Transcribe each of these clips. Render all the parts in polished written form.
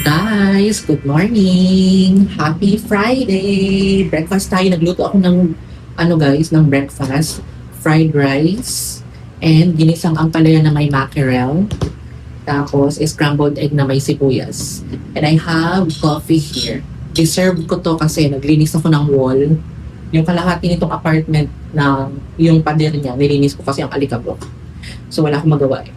Guys, good morning! Happy Friday! Breakfast tayo. Nagluto ako ng, guys, ng breakfast. Fried rice and ginisang ampalaya na may mackerel. Tapos, scrambled egg na may sibuyas. And I have coffee here. Deserve ko to kasi naglinis ako ng wall. Yung kalahati nitong apartment na yung pader niya, nilinis ko kasi ang alikabok. So, wala akong magawa.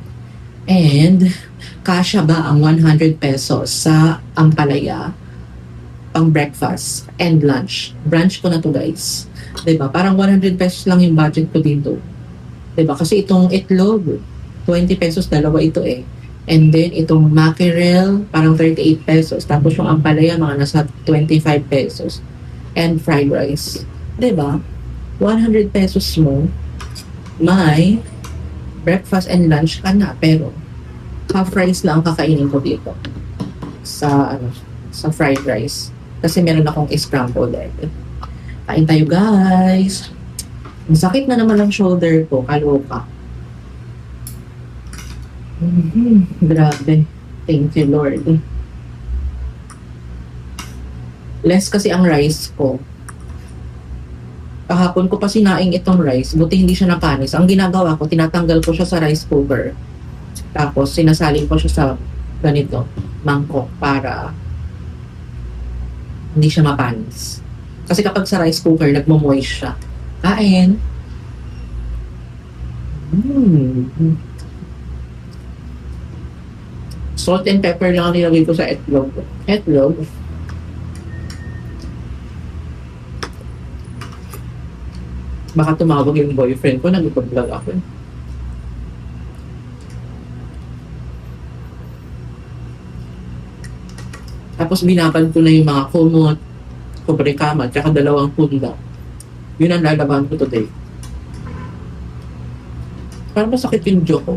And, kasya ba ang 100 pesos sa ampalaya pang breakfast and lunch? Brunch ko na to, guys. 'Di ba? Parang 100 pesos lang yung budget ko dito. 'Di ba? Kasi itong itlog, 20 pesos dalawa ito eh. And then itong mackerel, parang 38 pesos. Tapos yung ampalaya, mga nasa 25 pesos. And fried rice. 'Di ba? 100 pesos mo, may breakfast and lunch ka na. Pero half rice lang ang kakainin ko dito sa fried rice kasi meron akong scrambled egg. Kain tayo, guys. Ang sakit na naman ang shoulder ko, kaloka. Grabe. Thank you, Lord. Less kasi ang rice ko. Kahapon ko pa sinaing itong rice, buti hindi siya napanis. Ang ginagawa ko, tinatanggal ko siya sa rice cooker. Tapos, sinasalin ko siya sa ganito, mangkok, para hindi siya mapanis. Kasi kapag sa rice cooker, nagmo-moist siya. Kain. Salt and pepper lang ang nilagay ko sa itlog. Itlog. Baka tumawag yung boyfriend ko, nag-vlog ako. Tapos binaban ko na yung mga kumot, kubrikama, tsaka dalawang punda. Yun ang lalaban ko today. Parang masakit yung jaw ko.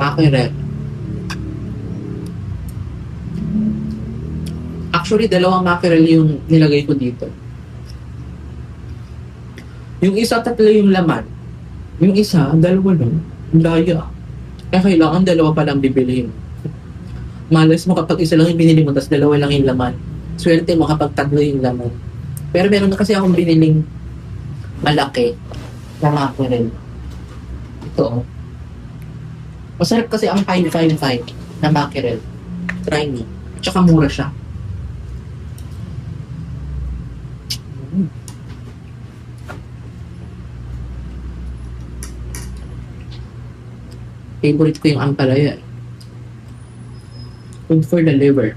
Mackerel. Actually, dalawang mackerel yung nilagay ko dito. Yung isa, tatlo yung laman. Yung isa, dalawa lang. Ang daya. Kaya kailangan dalawa pa lang bibilihin. Malas mo kapag isa lang yung binili mo, tapos dalawa lang yung laman. Swerte mo kapag tatlo yung laman. Pero meron na kasi akong biniling malaki na mackerel. Ito, oh. Masarap kasi ang 555 na mackerel. Try me. Tsaka mura siya. Favorite ko yung ampalaya. Good for the liver.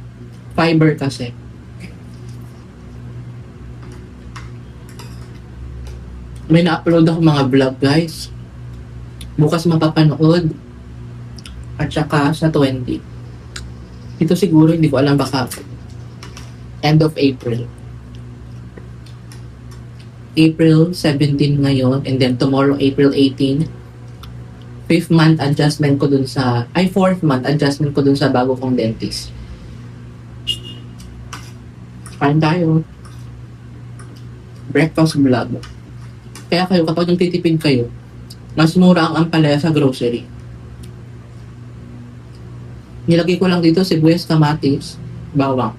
Fiber kasi. May na-upload ako mga vlog, guys. Bukas mapapanood. At saka sa 20. Ito siguro, hindi ko alam, baka end of April. April 17 ngayon, and then tomorrow, April 18. 5th month adjustment ko dun sa, 4th month adjustment ko dun sa bago kong dentist. Kain tayo. Breakfast vlog. Kaya kayo, kapag nagtitipid kayo, mas mura ang ampalaya sa grocery. Nilagay ko lang dito sibuyas, kamatis, bawang.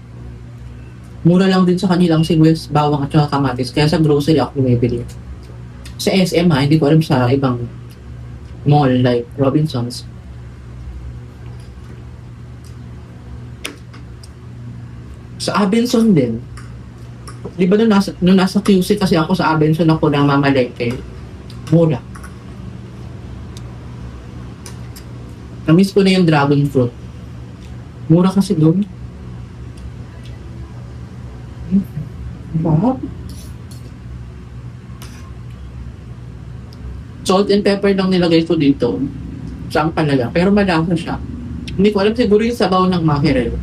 Mura lang din sa kanilang sibuyas, bawang at saka kamatis. Kaya sa grocery ako bumibili. Sa SM hindi ko alam sa ibang mall like Robinsons. Sa Abenson din. Di ba nung nasa QC kasi ako sa Abenson ako nang mamalengke. Mura. Namiss ko na yung dragon fruit. Mura kasi doon. Wow. Salt and pepper lang nilagay ko dito. Sa ampalaya. Pero malasa siya. Hindi ko alam, siguro yung sabaw ng mackerel.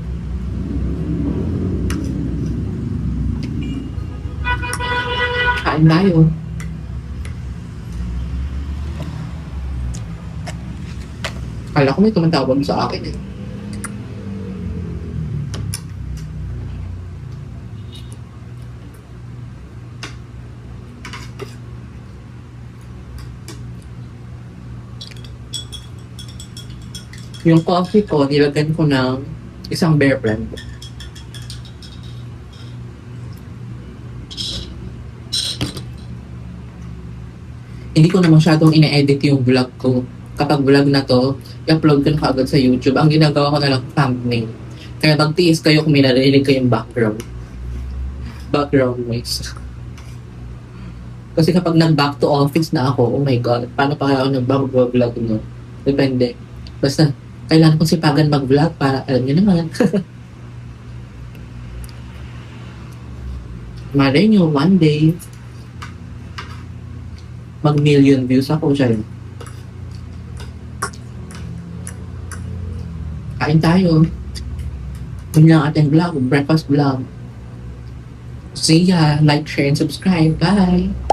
Kain tayo. Kala ko may tumatawag sa akin eh. Yung coffee ko, nilagyan ko ng isang bear brand. Hindi ko na masyadong ine-edit yung vlog ko. Kapag vlog na to, i-upload ko na kaagad sa YouTube. Ang ginagawa ko na lang thumbnail. Kaya magtiis kayo kung may narinig kayong background. Background noise. Kasi kapag nag-back to office na ako, oh my God, paano pa kaya ako nag-vlog no? Depende. Basta, kailangan kong sipagan mag-vlog para alam niyo naman. Malay nyo, one day, mag-million views ako siya. Kain tayo. Yun lang ating vlog, breakfast vlog. See ya, like, share, and subscribe. Bye!